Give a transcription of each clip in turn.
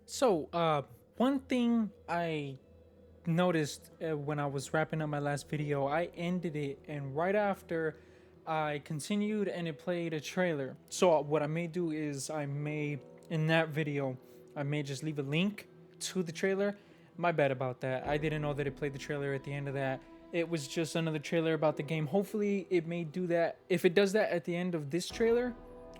So, one thing I noticed when I was wrapping up my last video, I ended it, and right after I continued and it played a trailer. So, what I may do is in that video, I may just leave a link to the trailer. My bad about that. I didn't know that it played the trailer at the end of that. It was just another trailer about the game. Hopefully, it may do that. If it does that at the end of this trailer,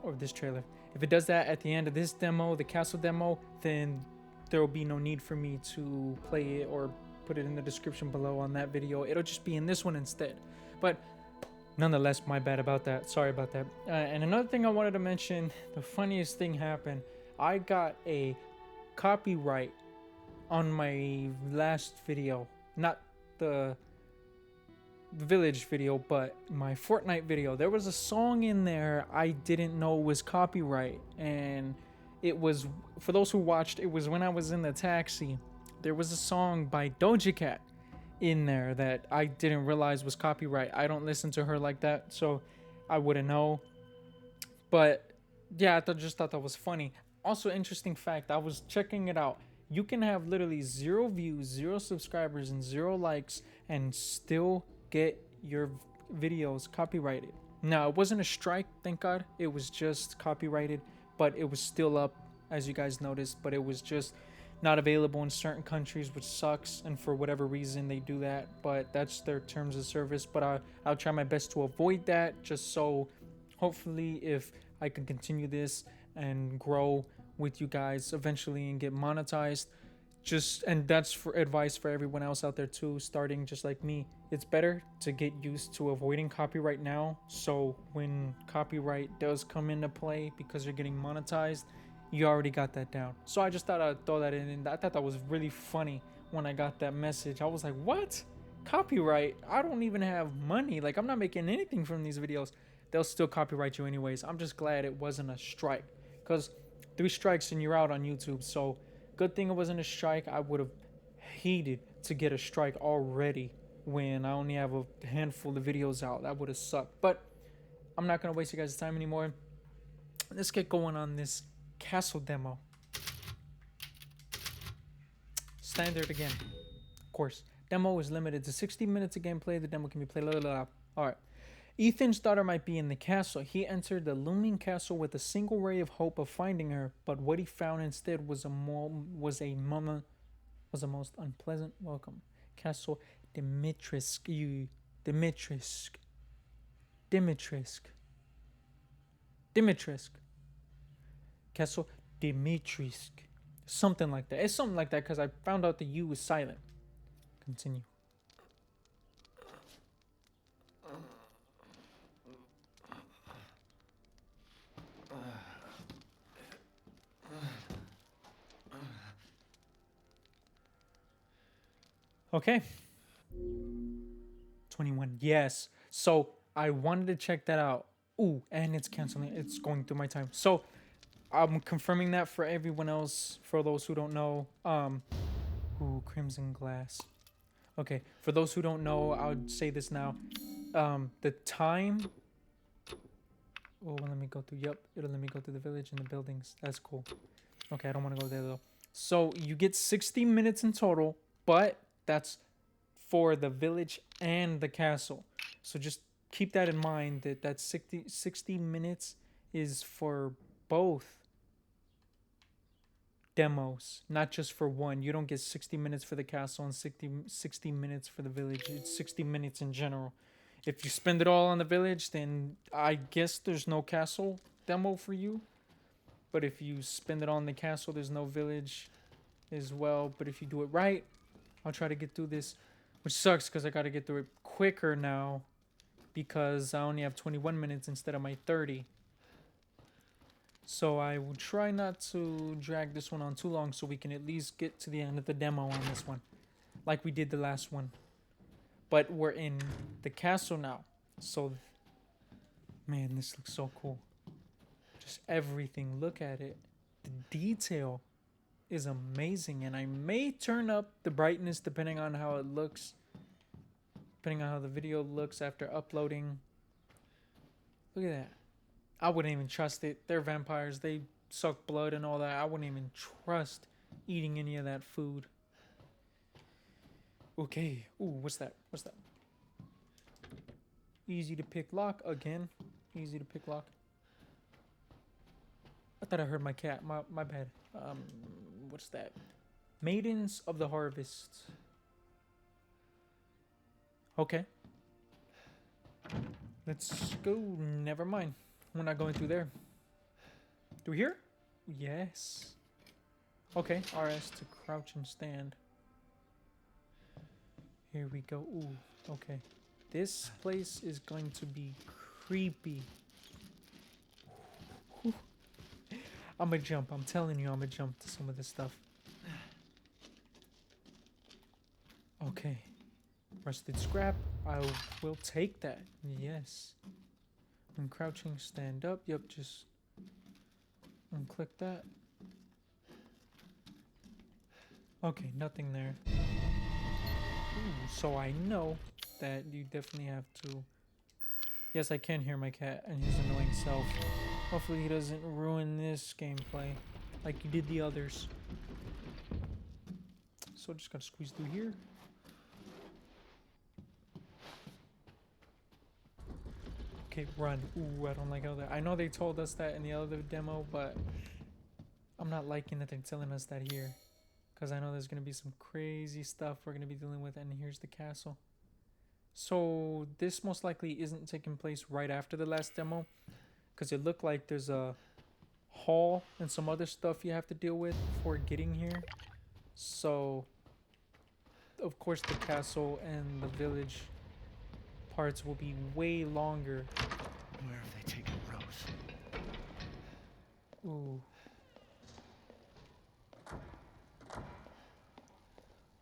or this trailer, if it does that at the end of this demo, the castle demo, then there will be no need for me to play it or put it in the description below on that video. It'll just be in this one instead. But nonetheless, my bad about that. Sorry about that. And another thing I wanted to mention, the funniest thing happened. I got a copyright on my last video, not the village video, but my Fortnite video. There was a song in there I didn't know was copyright, and it was, for those who watched, it was when I was in the taxi. There was a song by Doja Cat in there that I didn't realize was copyright. I don't listen to her like that, so I wouldn't know. But yeah, just thought that was funny. Also, interesting fact, I was checking it out. You can have literally 0 views, 0 subscribers, and 0 likes, and still get your videos copyrighted. Now, it wasn't a strike, thank God. It was just copyrighted, but it was still up, as you guys noticed. But it was just not available in certain countries, which sucks. And for whatever reason, they do that. But that's their terms of service. But I'll try my best to avoid that, just so hopefully, if I can continue this and grow with you guys eventually and get monetized, just, and that's for advice for everyone else out there too, starting just like me, it's better to get used to avoiding copyright now, so when copyright does come into play because you're getting monetized, you already got that down. So I just thought I'd throw that in, and I thought that was really funny when I got that message. I was like, what? Copyright? I don't even have money, like I'm not making anything from these videos. They'll still copyright you anyways. I'm just glad it wasn't a strike, because 3 strikes and you're out on YouTube. So good thing it wasn't a strike. I would have hated to get a strike already when I only have a handful of videos out. That would have sucked. But I'm not gonna waste you guys' time anymore. Let's get going on this castle demo. Standard again, of course. Demo is limited to 60 minutes of gameplay. The demo can be played. All right. Ethan's daughter might be in the castle. He entered the looming castle with a single ray of hope of finding her, but what he found instead was a most unpleasant welcome. Castle Dimitrisk. Dimitrisk. Dimitrisk. Dimitrisk. Castle Dimitrisk. Something like that. It's something like that because I found out the U was silent. Continue. Okay. 21. Yes. So I wanted to check that out. Ooh, and it's canceling. It's going through my time. So I'm confirming that for everyone else. For those who don't know, ooh, Crimson Glass. Okay. For those who don't know, I'll say this now. The time. Oh, let me go through. Yep, it'll let me go through the village and the buildings. That's cool. Okay, I don't want to go there though. So you get 60 minutes in total, but that's for the village and the castle. So just keep that in mind, that 60 minutes is for both demos, not just for one. You don't get 60 minutes for the castle and 60 minutes for the village. It's 60 minutes in general. If you spend it all on the village, then I guess there's no castle demo for you. But if you spend it on the castle, there's no village as well. But if you do it right, I'll try to get through this, which sucks because I got to get through it quicker now because I only have 21 minutes instead of my 30. So I will try not to drag this one on too long so we can at least get to the end of the demo on this one, like we did the last one. But we're in the castle now. So, man, this looks so cool. Just everything. Look at it. The detail is amazing. And I may turn up the brightness depending on how it looks. Depending on how the video looks after uploading. Look at that. I wouldn't even trust it. They're vampires. They suck blood and all that. I wouldn't even trust eating any of that food. Okay. Ooh, what's that? What's that? Easy to pick lock again. Easy to pick lock. I thought I heard my cat. My bad. What's that? Maidens of the Harvest. Okay. Let's go. Never mind. We're not going through there. Through here? Yes. Okay. RS to crouch and stand. Here we go. Ooh. Okay. This place is going to be creepy. I'm gonna jump. I'm telling you, I'm gonna jump to some of this stuff. Okay. Rusted scrap. I will take that. Yes. I'm crouching, stand up. Yep, just unclick that. Okay, nothing there. Ooh, so I know that you definitely have to... Yes, I can hear my cat and his annoying self. Hopefully he doesn't ruin this gameplay like he did the others. So just gotta squeeze through here. Okay, run. Ooh, I don't like how that... I know they told us that in the other demo, but I'm not liking that they're telling us that here. Because I know there's going to be some crazy stuff we're going to be dealing with. And here's the castle. So this most likely isn't taking place right after the last demo. Because it looked like there's a hall and some other stuff you have to deal with before getting here. So, of course, the castle and the village parts will be way longer. Where have they taken Rose? Ooh.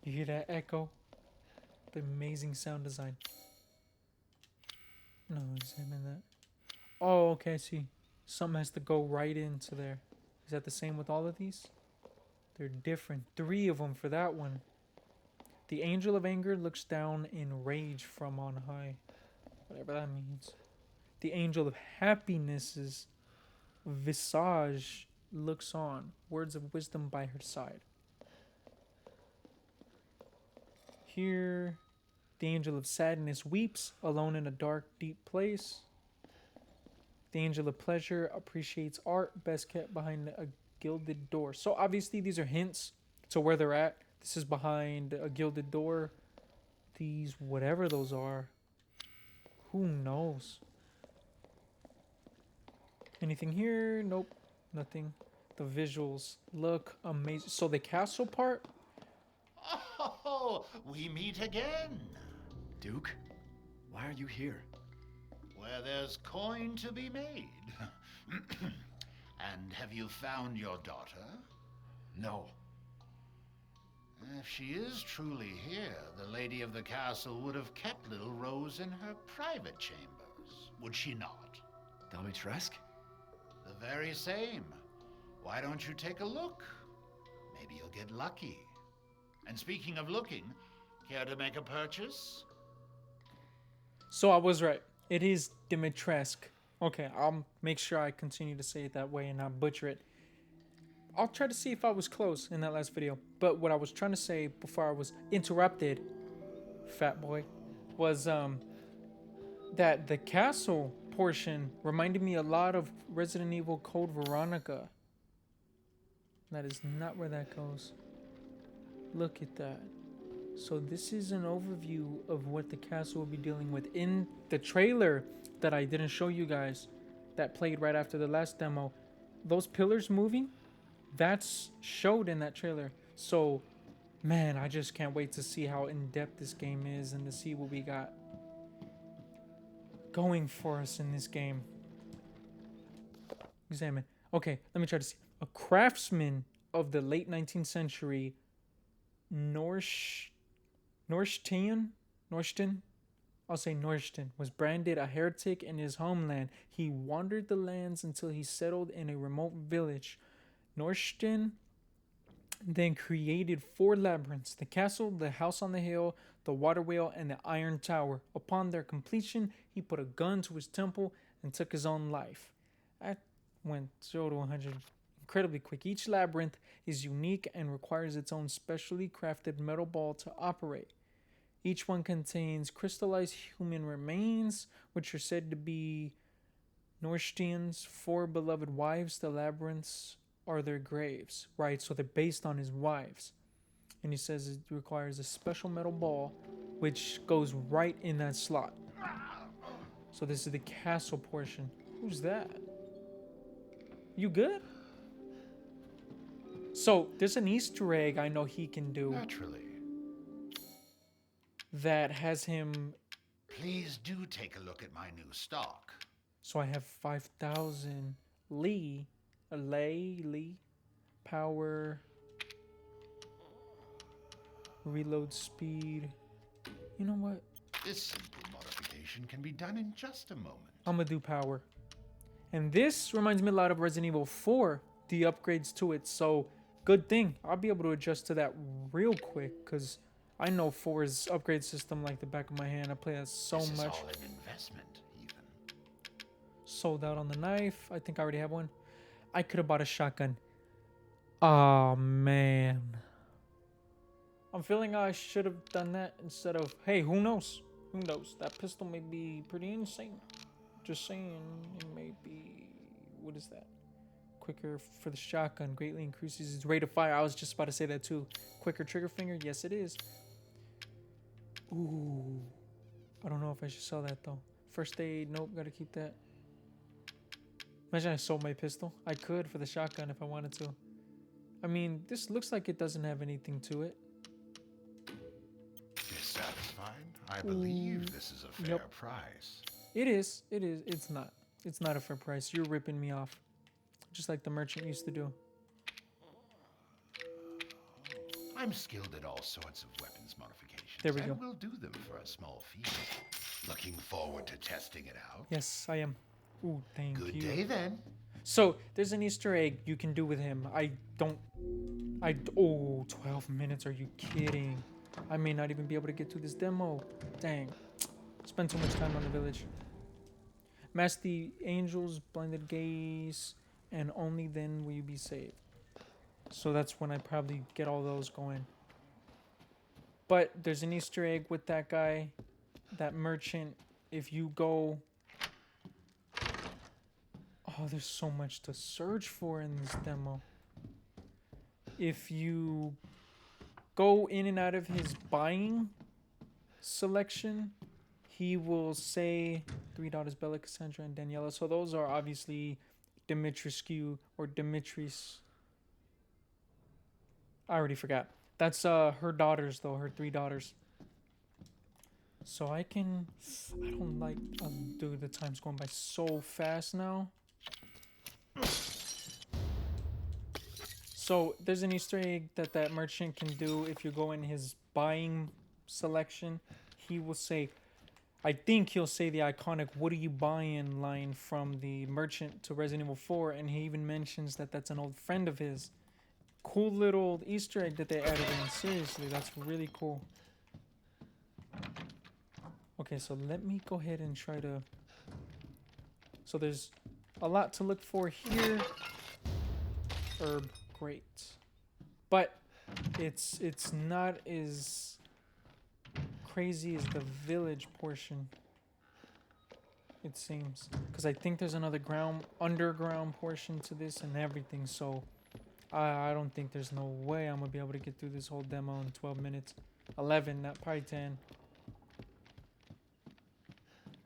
You hear that echo? The amazing sound design. No, examine that. Oh, okay, I see. Something has to go right into there. Is that the same with all of these? They're different. 3 of them for that one. The Angel of Anger looks down in rage from on high. Whatever that means. The Angel of Happiness's visage looks on. Words of wisdom by her side. Here, the Angel of Sadness weeps alone in a dark, deep place. The Angel of Pleasure appreciates art best kept behind a gilded door. So obviously these are hints to where they're at. This is behind a gilded door. These, whatever those are, who knows? Anything here? Nope, nothing. The visuals look amazing. So the castle part? Oh, we meet again. Duke, why are you here? Where there's coin to be made. And have you found your daughter? No. If she is truly here, the lady of the castle would have kept little Rose in her private chambers, would she not? Dimitrescu? The very same. Why don't you take a look? Maybe you'll get lucky. And speaking of looking, care to make a purchase? So I was right. It is Dimitrescu. Okay, I'll make sure I continue to say it that way and not butcher it. I'll try to see if I was close in that last video. But what I was trying to say before I was interrupted, fat boy, was that the castle portion reminded me a lot of Resident Evil Code Veronica. That is not where that goes. Look at that. So this is an overview of what the castle will be dealing with in the trailer that I didn't show you guys, that played right after the last demo. Those pillars moving, that's showed in that trailer. So, man, I just can't wait to see how in-depth this game is and to see what we got going for us in this game. Examine. Okay, let me try to see. A craftsman of the late 19th century, Norston, I'll say Norston, was branded a heretic in his homeland. He wandered the lands until he settled in a remote village. Norston then created 4 labyrinths: the castle, the house on the hill, the water wheel, and the iron tower. Upon their completion, he put a gun to his temple and took his own life. That went 0 to 100 incredibly quick. Each labyrinth is unique and requires its own specially crafted metal ball to operate. Each one contains crystallized human remains, which are said to be Norstian's 4 beloved wives. The labyrinths are their graves. Right, so they're based on his wives. And he says it requires a special metal ball, which goes right in that slot. So this is the castle portion. Who's that? You good? So there's an Easter egg I know he can do Naturally. that has him. Please do take a look at my new stock. So I have 5,000 Lee, Lee, power, reload speed. You know what? This simple modification can be done in just a moment. I'm gonna do power. And this reminds me a lot of Resident Evil 4, the upgrades to it. So good thing I'll be able to adjust to that real quick, because I know 4's upgrade system like the back of my hand. I play that so This is much. all an investment, even. Sold out on the knife. I think I already have one. I could have bought a shotgun. Oh man. I'm feeling I should have done that instead of, hey, who knows? Who knows? That pistol may be pretty insane. Just saying, it may be, what is that? Quicker for the shotgun, greatly increases its rate of fire. I was just about to say that too. Quicker trigger finger, yes it is. Ooh, I don't know if I should sell that though. First aid, nope, gotta keep that. Imagine I sold my pistol. I could for the shotgun if I wanted to. I mean, this looks like it doesn't have anything to it. Dissatisfied? I believe this is a fair Yep. price. It is. It is. It's not. It's not a fair price. You're ripping me off. Just like the merchant used to do. I'm skilled at all sorts of weapons modifications. There we and go. will do them for a small fee. Looking forward to testing it out. Yes, I am. Ooh, thank Good you. day then. So, there's an Easter egg you can do with him. Oh, 12 minutes. Are you kidding? I may not even be able to get through this demo. Dang. Spend too much time on the village. Mask the angel's blinded gaze, and only then will you be saved. So that's when I probably get all those going. But there's an Easter egg with that guy, that merchant. If you go... Oh, there's so much to search for in this demo. If you go in and out of his buying selection, he will say 3 daughters, Bella, Cassandra, and Daniela. So those are obviously Dimitrescu or Dimitris. I already forgot. That's her daughters though, her 3 daughters. So I don't like, dude, the time's going by so fast now. So there's an Easter egg that merchant can do if you go in his buying selection. He will say, I think he'll say the iconic "What are you buying?" line from the merchant to Resident Evil 4, and he even mentions that that's an old friend of his. Cool little Easter egg that they added in. Seriously, that's really cool. Okay, so let me go ahead and try to... So there's a lot to look for here. Herb, great. But it's not as crazy as the village portion, it seems. Because I think there's another underground portion to this and everything, so... I don't think there's no way I'm going to be able to get through this whole demo in 12 minutes. 11, not probably 10.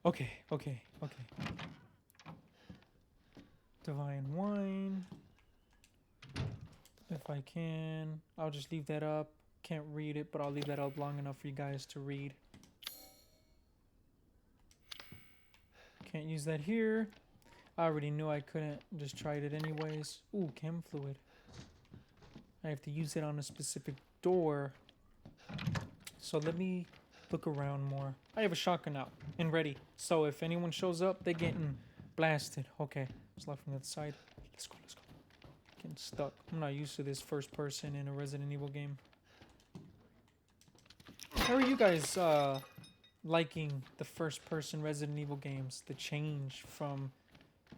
Okay. Divine Wine. If I can. I'll just leave that up. Can't read it, but I'll leave that up long enough for you guys to read. Can't use that here. I already knew I couldn't. Just tried it anyways. Ooh, chem fluid. I have to use it on a specific door. So let me look around more. I have a shotgun out and ready. So if anyone shows up, they're getting blasted. Okay, let's left from that side. Let's go. Getting stuck. I'm not used to this first person in a Resident Evil game. How are you guys liking the first person Resident Evil games? The change from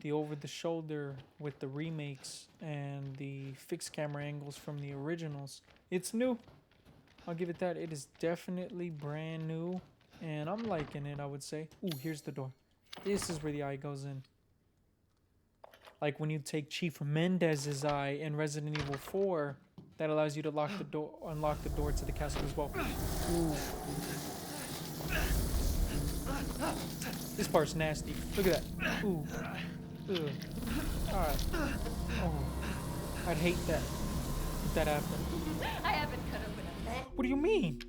the over-the-shoulder with the remakes and the fixed camera angles from the originals. It's new. I'll give it that. It is definitely brand new, and I'm liking it, I would say. Ooh, here's the door. This is where the eye goes in. Like when you take Chief Mendez's eye in Resident Evil 4, that allows you to lock the door, unlock the door to the castle as well. Ooh. This part's nasty. Look at that. Ooh. Ugh. Alright. Oh. I'd hate that. If that happened. I haven't cut open a bed What do you mean?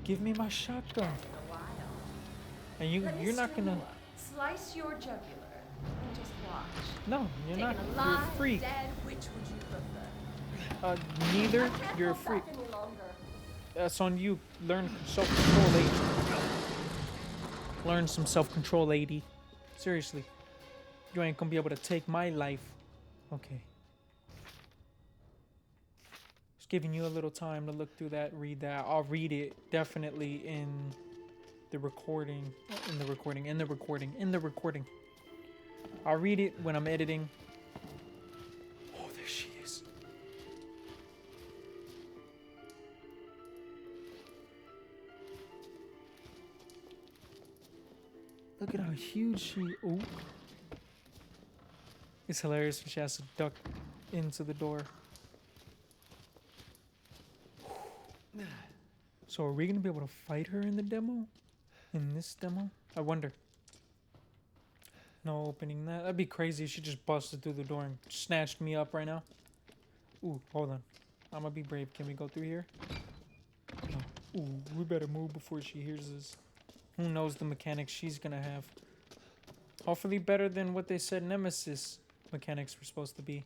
Give me my shotgun. in a while. And you're not gonna. Slice your jugular and just watch. No, you're not. Taken You're alive, free. dead, which would you prefer? Neither. I can't You're a hold freak. back any longer. That's on you. Learn self-control, lady. Learn some self-control, lady. Seriously. You ain't gonna be able to take my life. Okay. Just giving you a little time to look through that, read that. I'll read it definitely in the recording. In the recording. I'll read it when I'm editing. Oh, there she is. Look at how huge she. Ooh. It's hilarious when she has to duck into the door. So are we gonna be able to fight her in the demo? In this demo? I wonder. No opening that. That'd be crazy if she just busted through the door and snatched me up right now. Ooh, hold on. I'm gonna be brave. Can we go through here? No. Ooh, we better move before she hears us. Who knows the mechanics she's gonna have. Hopefully better than what they said Nemesis mechanics were supposed to be.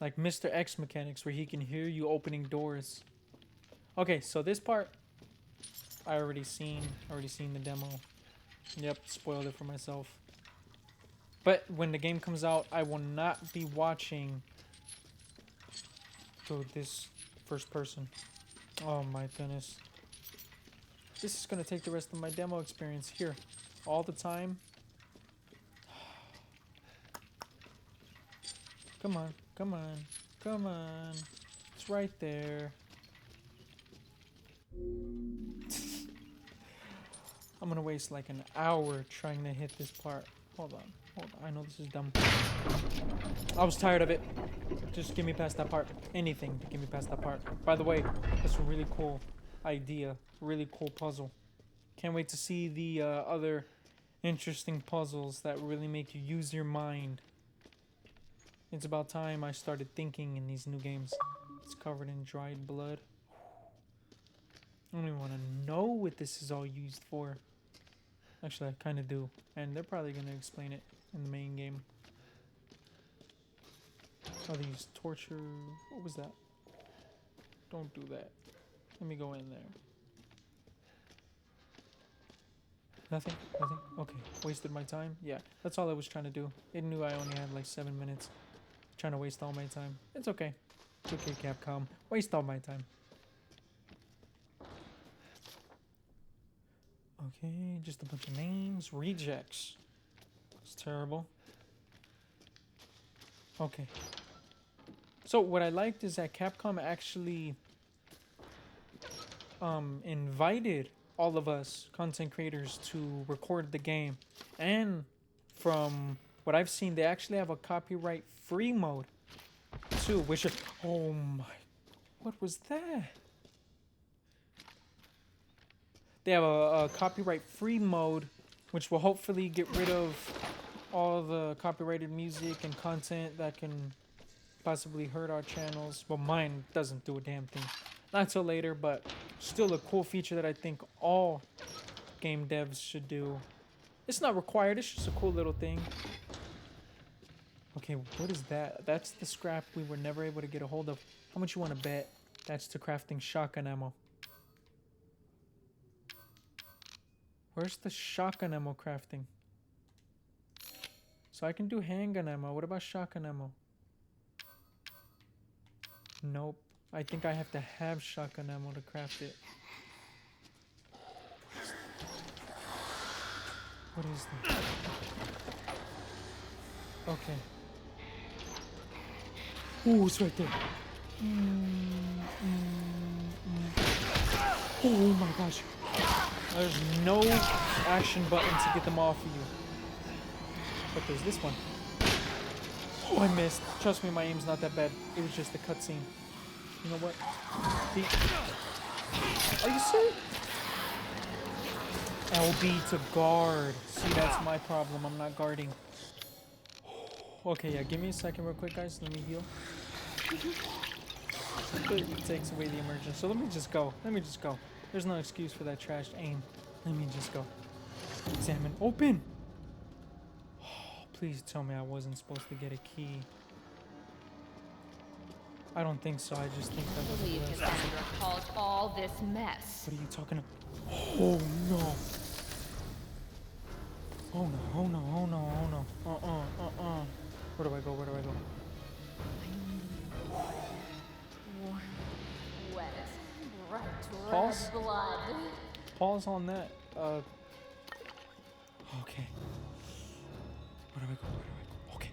Like Mr. X mechanics where he can hear you opening doors. Okay, so this part I already seen the demo. Yep, spoiled it for myself. But when the game comes out, I will not be watching this first person. Oh my goodness. This is gonna take the rest of my demo experience here. All the time. Come on, come on, come on. It's right there. I'm gonna waste like an hour trying to hit this part. Hold on. I know this is dumb. I was tired of it. Just get me past that part. Anything to get me past that part. By the way, that's a really cool idea. Really cool puzzle. Can't wait to see the other interesting puzzles that really make you use your mind. It's about time I started thinking in these new games. It's covered in dried blood. I don't even want to know what this is all used for. Actually, I kind of do. And they're probably going to explain it in the main game. Oh, they use torture. What was that? Don't do that. Let me go in there. Nothing? Nothing? Okay. Wasted my time? Yeah, that's all I was trying to do. It knew I only had like 7 minutes. Trying to waste all my time. It's okay. It's okay, Capcom. Waste all my time. Okay, just a bunch of names. Rejects. It's terrible. Okay. So what I liked is that Capcom actually invited all of us content creators to record the game. And from what I've seen, they actually have a copyright-free mode too, which is... Oh my... What was that? They have a copyright-free mode, which will hopefully get rid of all the copyrighted music and content that can possibly hurt our channels. Well, mine doesn't do a damn thing. Not till later, but still a cool feature that I think all game devs should do. It's not required, it's just a cool little thing. Okay, what is that? That's the scrap we were never able to get a hold of. How much you want to bet? That's to crafting shotgun ammo. Where's the shotgun ammo crafting? So I can do handgun ammo. What about shotgun ammo? Nope. I think I have to have shotgun ammo to craft it. What is this? Okay. Oh, it's right there. Oh my gosh. There's no action button to get them off of you. But there's this one. Oh, I missed. Trust me, my aim's not that bad. It was just a cutscene. You know what? Are you serious? LB to guard. See, that's my problem. I'm not guarding. Okay, yeah. Give me a second real quick, guys. Let me heal. It takes away the immersion. So let me just go. Let me just go. There's no excuse for that trashed aim. Let me just go. Examine. Open! Oh, please tell me I wasn't supposed to get a key. I don't think so. I just think that was believe the Cassandra caused all this mess. What are you talking about? Oh no. Oh no, oh no, oh no, oh no. Where do I go? Where do I go? Wet, bright Pulse? red blood. Pause on that. Okay. Where do I go? Where do I go? Okay.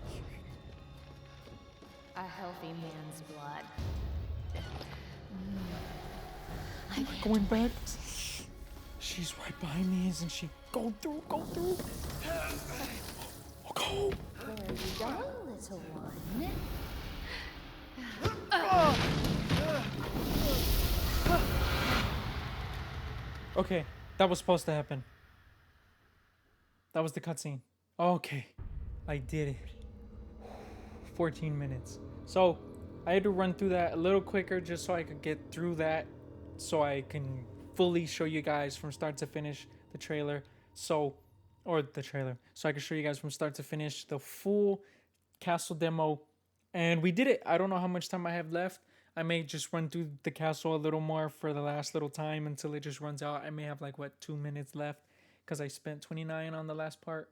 A healthy man's blood. Going back. She's right behind me, isn't she? Go through, go through. Oh, go. Where are you going, little one? Okay, that was supposed to happen. That was the cutscene. Okay, I did it. 14 minutes. So, I had to run through that a little quicker just so I could get through that. So I can fully show you guys from start to finish the trailer. So I can show you guys from start to finish the full castle demo. And we did it. I don't know how much time I have left. I may just run through the castle a little more for the last little time until it just runs out. I may have like, 2 minutes left because I spent 29 on the last part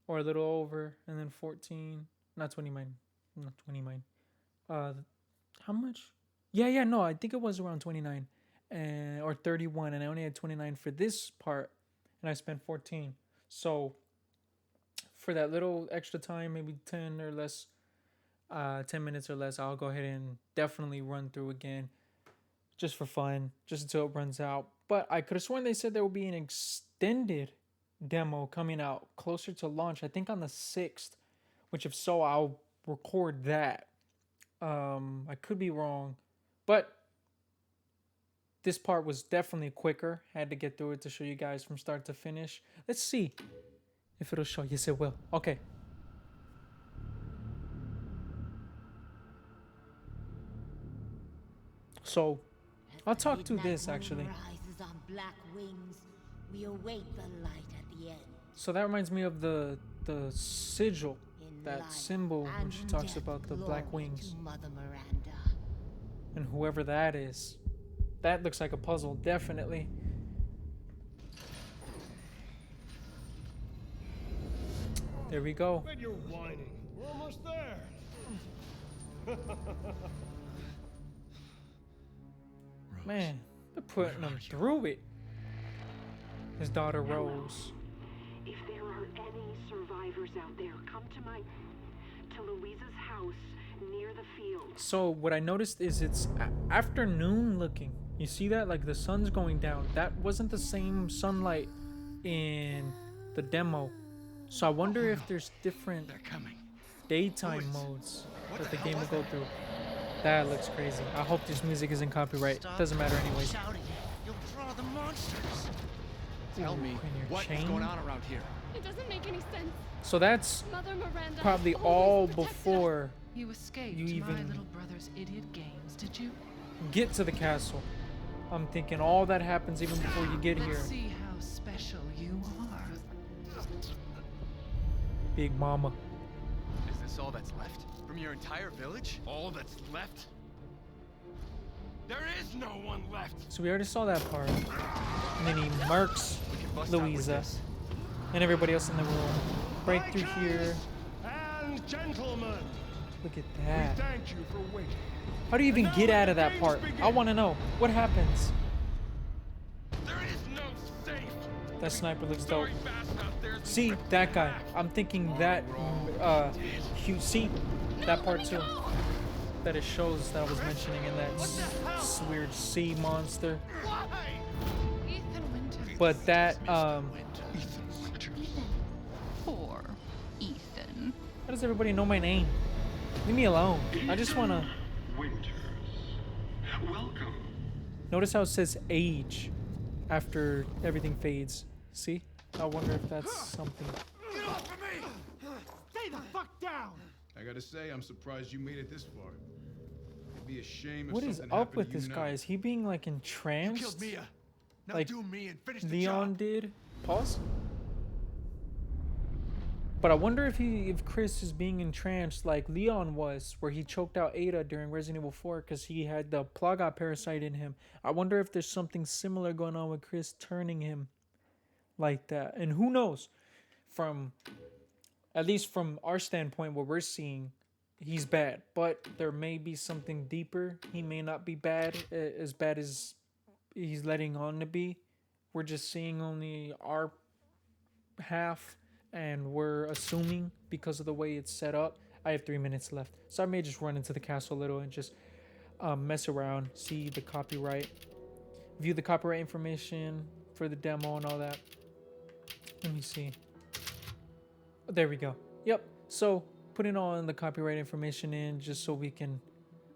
or a little over, and then 14, not 29, not 29. How much? Yeah, no, I think it was around 29 or 31, and I only had 29 for this part, and I spent 14. So for that little extra time, maybe 10 or less, 10 minutes or less, I'll go ahead and definitely run through again just for fun, just until it runs out. But I could have sworn they said there will be an extended demo coming out closer to launch, I think on the 6th, which if so, I'll record that. I could be wrong, but this part was definitely quicker. Had to get through it to show you guys from start to finish. Let's see if it'll show. Yes, it will. Okay. So, I'll talk through this actually. Rises on black wings. We await the light at the end. So that reminds me of the sigil, In that life symbol when and she talks death, about the glory black wings. to Mother Miranda. And whoever that is. That looks like a puzzle, definitely. There we go. But you're whining. We're almost there. Man, they're putting him through it. His daughter Rose. If there are any survivors out there, come to Louisa's house near the field. So what I noticed is it's afternoon looking. You see that? Like the sun's going down. That wasn't the same sunlight in the demo. So I wonder if there's different They're coming. daytime modes that the game will go through. That looks crazy. I hope this music isn't copyright. Doesn't matter anyways. Shouting. You'll draw the monsters. Tell me Ooh, and your what's chain? going on around here. It doesn't make any sense. So that's Mother Miranda probably has all always protected us. before You escaped You my even- little brother's idiot games, did you? get to the castle. I'm thinking all that happens even before you get here. Let's see how special you are. Big Mama. Is this all that's left from your entire village? All that's left? There is no one left. So we already saw that part. And then he murks We can bust out with Louisa this. and everybody else in the room. Break through here. And gentlemen, Look at we that. thank you for waiting. How do you even get out of that part? I want to know. What happens? There is no safe. That sniper looks dope. Sorry, fast out there, See that guy? I'm thinking that see that part too. That it shows that I was mentioning in that weird sea monster. Ethan Winters. But that Poor Ethan. how does everybody know my name? Leave me alone. I just wanna. Winters. Welcome. Notice how it says age after everything fades. See? I wonder if that's something. Get off of me! Stay the fuck down! I gotta say, I'm surprised you made it this far. It'd be a shame if What is something up happened with to you this now. guy? Is he being like entranced? You killed Mia. Now Like do me and finish the Leon job. did? Pause. But I wonder if Chris is being entranced like Leon was, where he choked out Ada during Resident Evil 4 because he had the Plaga parasite in him. I wonder if there's something similar going on with Chris turning him like that. And who knows? From at least from our standpoint, what we're seeing, he's bad. But there may be something deeper. He may not be bad as he's letting on to be. We're just seeing only our half, and we're assuming because of the way it's set up. I have 3 minutes left, so I may just run into the castle a little and just mess around, see the copyright, view the copyright information for the demo and all that. Let me see. There we go. Yep. So putting all the copyright information in just so we can.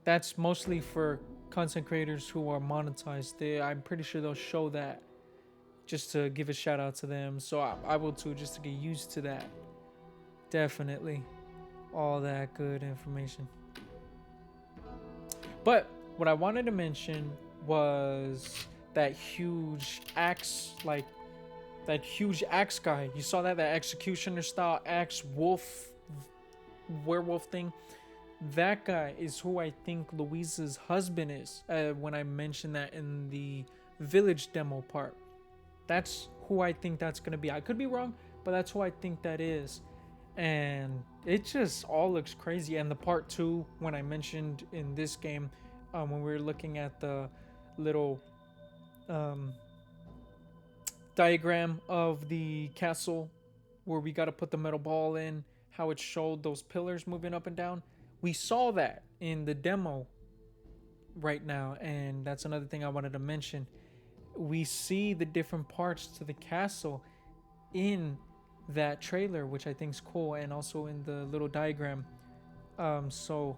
That's mostly for content creators who are monetized. I'm pretty sure they'll show that just to give a shout out to them. So I will too, just to get used to that. Definitely. All that good information. But what I wanted to mention was that huge axe, like that huge axe guy. You saw that executioner style axe wolf, werewolf thing. That guy is who I think Luiza's husband is. When I mentioned that in the village demo part. That's who I think that's going to be. I could be wrong, but that's who I think that is. And it just all looks crazy. And the part 2, when I mentioned in this game, when we were looking at the little diagram of the castle where we got to put the metal ball in, how it showed those pillars moving up and down. We saw that in the demo right now. And that's another thing I wanted to mention. We see the different parts to the castle in that trailer, which I think is cool, and also in the little diagram. So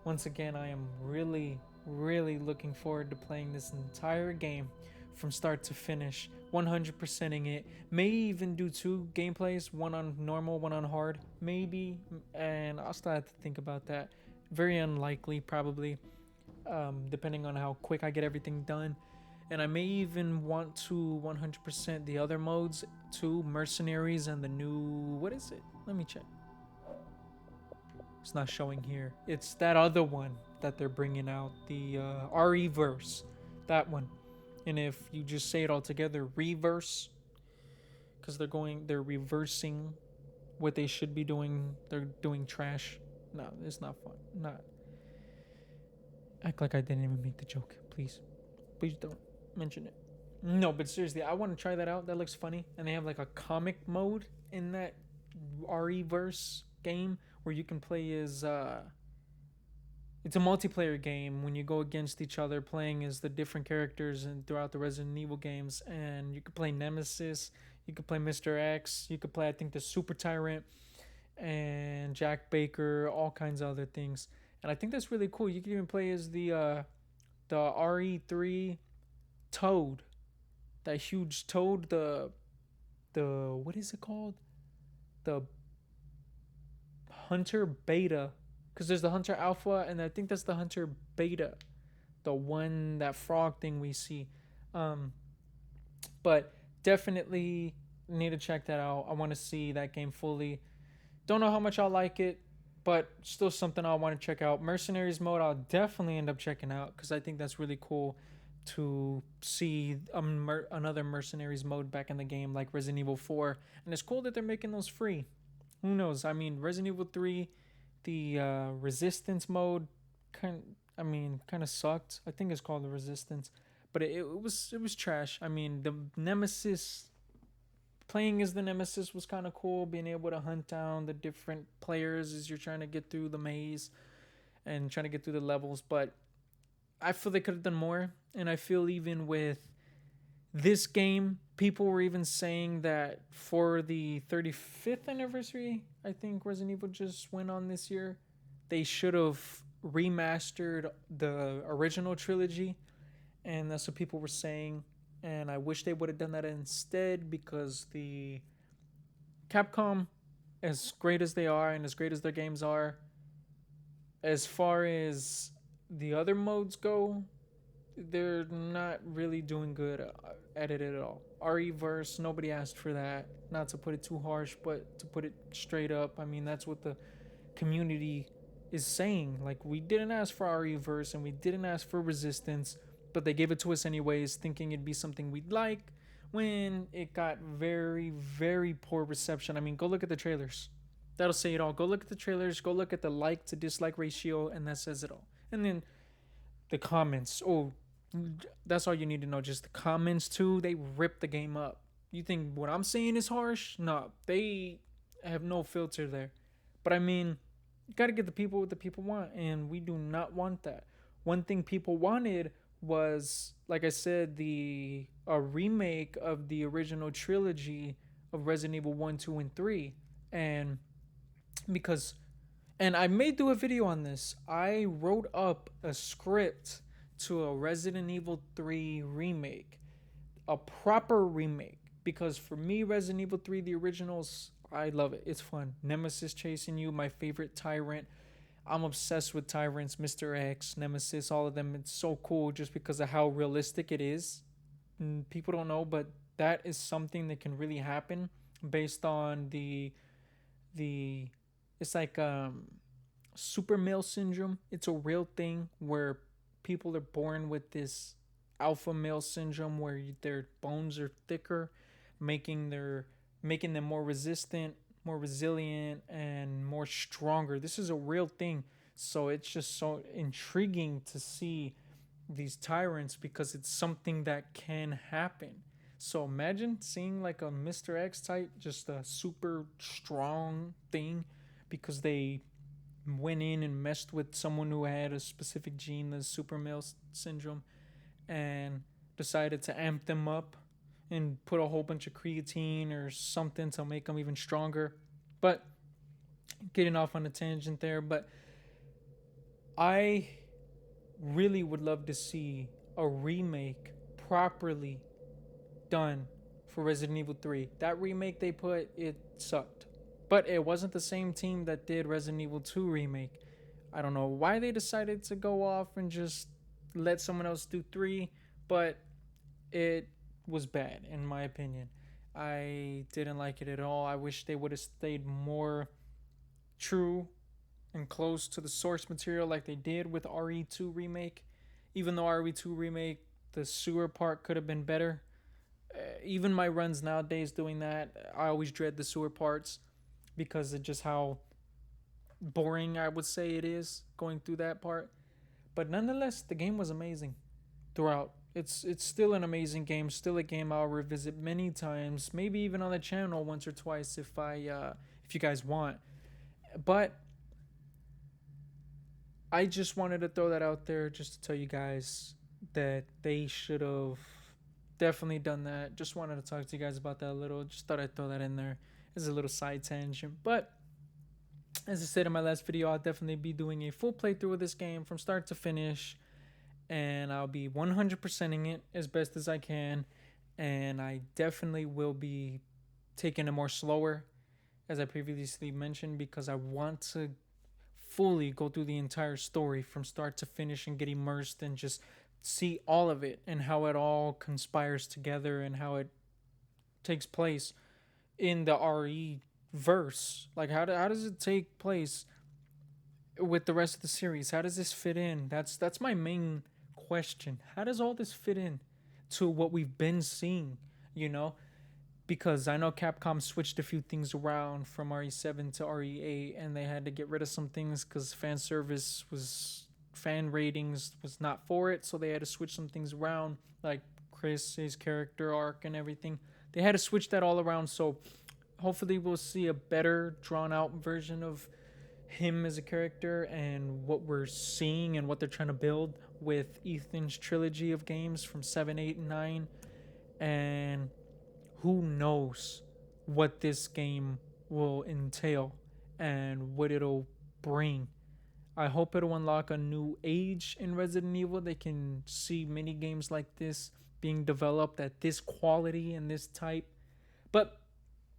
once again, I am really looking forward to playing this entire game from start to finish, 100%ing it. May even do 2 gameplays, one on normal, one on hard, maybe, and I'll still have to think about that. Very unlikely, probably, depending on how quick I get everything done. And I may even want to 100% the other modes too, Mercenaries and the new, what is it? Let me check. It's not showing here. It's that other one that they're bringing out, the RE-verse, that one. And if you just say it all together, reverse, because they're reversing what they should be doing. They're doing trash. No, it's not fun. Not. Act like I didn't even make the joke, please. Please don't mention it. No, but seriously, I want to try that out. That looks funny. And they have like a comic mode in that RE-verse game where you can play as it's a multiplayer game when you go against each other, playing as the different characters and throughout the Resident Evil games. And you could play Nemesis, you could play Mr. X, you could play, I think, the Super Tyrant and Jack Baker, all kinds of other things. And I think that's really cool. You can even play as the RE3 Toad, that huge toad, the what is it called? The Hunter Beta, because there's the Hunter Alpha, and I think that's the Hunter Beta, the one, that frog thing we see. But definitely need to check that out. I want to see that game fully. Don't know how much I'll like it, but still something I want to check out. Mercenaries mode I'll definitely end up checking out, because I think that's really cool to see another Mercenaries mode back in the game like Resident Evil 4. And it's cool that they're making those free. Who knows? I mean, Resident Evil 3, the Resistance mode, kind of sucked. I think it's called the Resistance, but it was trash. I mean, the Nemesis playing as the Nemesis was kind of cool, being able to hunt down the different players as you're trying to get through the maze and trying to get through the levels. But I feel they could have done more. And I feel even with this game, people were even saying that for the 35th anniversary, I think Resident Evil just went on this year, they should have remastered the original trilogy. And that's what people were saying. And I wish they would have done that instead, because the Capcom, as great as they are and as great as their games are, as far as the other modes go, they're not really doing good at it at all. RE-verse, nobody asked for that. Not to put it too harsh, but to put it straight up, I mean, that's what the community is saying. Like, we didn't ask for RE-verse and we didn't ask for Resistance, but they gave it to us anyways, thinking it'd be something we'd like, when it got very, very poor reception. I mean, go look at the trailers. That'll say it all. Go look at the trailers, go look at the like to dislike ratio, and that says it all. And then the comments. Oh, that's all you need to know. Just the comments too. They rip the game up. You think what I'm saying is harsh? No, they have no filter there. But I mean, you gotta get the people what the people want, and we do not want that. One thing people wanted was, like I said, a remake of the original trilogy of Resident Evil 1, 2, and 3. And I may do a video on this. I wrote up a script to a Resident Evil 3 remake, a proper remake, because for me, Resident Evil 3, the originals, I love it. It's fun. Nemesis chasing you, my favorite tyrant. I'm obsessed with tyrants, Mr. X, Nemesis, all of them. It's so cool just because of how realistic it is. And people don't know, but that is something that can really happen based on the it's like super male syndrome. It's a real thing where people are born with this alpha male syndrome where their bones are thicker, making them more resistant, more resilient, and more stronger. This is a real thing. So it's just so intriguing to see these tyrants, because it's something that can happen. So imagine seeing like a Mr. X type, just a super strong thing, because they went in and messed with someone who had a specific gene, the super male syndrome, and decided to amp them up and put a whole bunch of creatine or something to make them even stronger. But getting off on a tangent there, but I really would love to see a remake properly done for Resident Evil 3. That remake they put, it sucked. But it wasn't the same team that did Resident Evil 2 remake. I don't know why they decided to go off and just let someone else do 3, but it was bad in my opinion. I didn't like it at all. I wish they would have stayed more true and close to the source material like they did with RE2 remake. Even though RE2 remake, the sewer part could have been better. Even my runs nowadays doing that, I always dread the sewer parts because of just how boring I would say it is going through that part. But nonetheless, the game was amazing throughout. It's still an amazing game, still a game I'll revisit many times, maybe even on the channel once or twice if you guys want. But I just wanted to throw that out there just to tell you guys that they should have definitely done that. Just wanted to talk to you guys about that a little. Just thought I'd throw that in there as a little side tangent. But as I said in my last video, I'll definitely be doing a full playthrough of this game from start to finish. And I'll be 100%ing it as best as I can. And I definitely will be taking it more slower, as I previously mentioned, because I want to fully go through the entire story from start to finish and get immersed and just see all of it and how it all conspires together and how it takes place in the RE verse. Like how does it take place with the rest of the series? How does this fit in? That's my main question. How does all this fit in to what we've been seeing, you know? Because I know Capcom switched a few things around from RE7 to RE8, and they had to get rid of some things because fan ratings was not for it, so they had to switch some things around, like Chris, his character arc and everything. they had to switch that all around. So hopefully we'll see a better drawn out version of him as a character and what we're seeing and what they're trying to build with Ethan's trilogy of games from 7, 8, and 9. And who knows what this game will entail and what it'll bring. I hope it'll unlock a new age in Resident Evil. They can see many games like this being developed at this quality and this type. But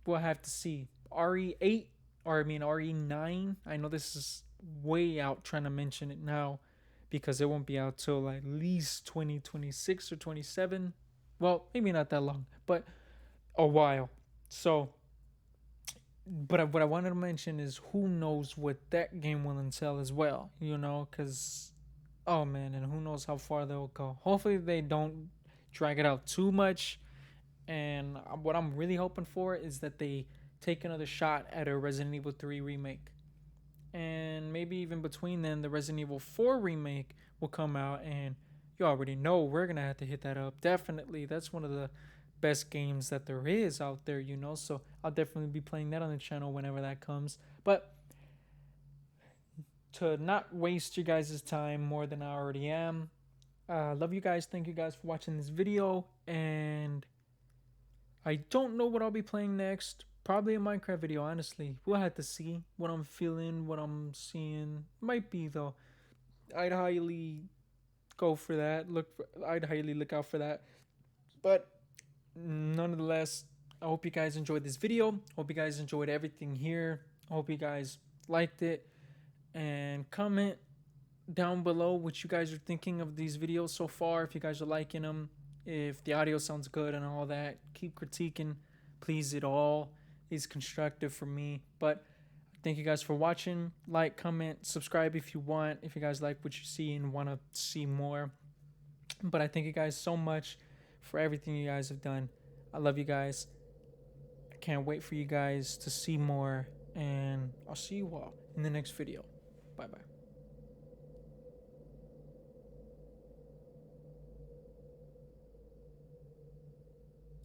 we'll have to see. RE8, or I mean RE9, I know this is way out trying to mention it now because it won't be out till at least 2026 or 27. Well, maybe not that long, but a while. So, but what I wanted to mention is who knows what that game will entail as well, you know, because, oh man, and who knows how far they'll go. Hopefully they don't drag it out too much. And what I'm really hoping for is that they take another shot at a Resident Evil 3 remake. And maybe even between then, the Resident Evil 4 remake will come out, and you already know we're going to have to hit that up. Definitely, that's one of the best games that there is out there, you know, so I'll definitely be playing that on the channel whenever that comes. But to not waste you guys' time more than I already am, love you guys. Thank you guys for watching this video, and I don't know what I'll be playing next. Probably a Minecraft video, honestly. We'll have to see what I'm feeling, what I'm seeing. Might be, though. I'd highly go for that. I'd highly look out for that. But nonetheless, I hope you guys enjoyed this video. Hope you guys enjoyed everything here. I hope you guys liked it. And comment down below what you guys are thinking of these videos so far. If you guys are liking them. If the audio sounds good and all that. Keep critiquing. Please, it all is constructive for me. But thank you guys for watching. Like, comment, subscribe if you want. If you guys like what you see and want to see more. But I thank you guys so much for everything you guys have done. I love you guys. I can't wait for you guys to see more. And I'll see you all in the next video. Bye-bye.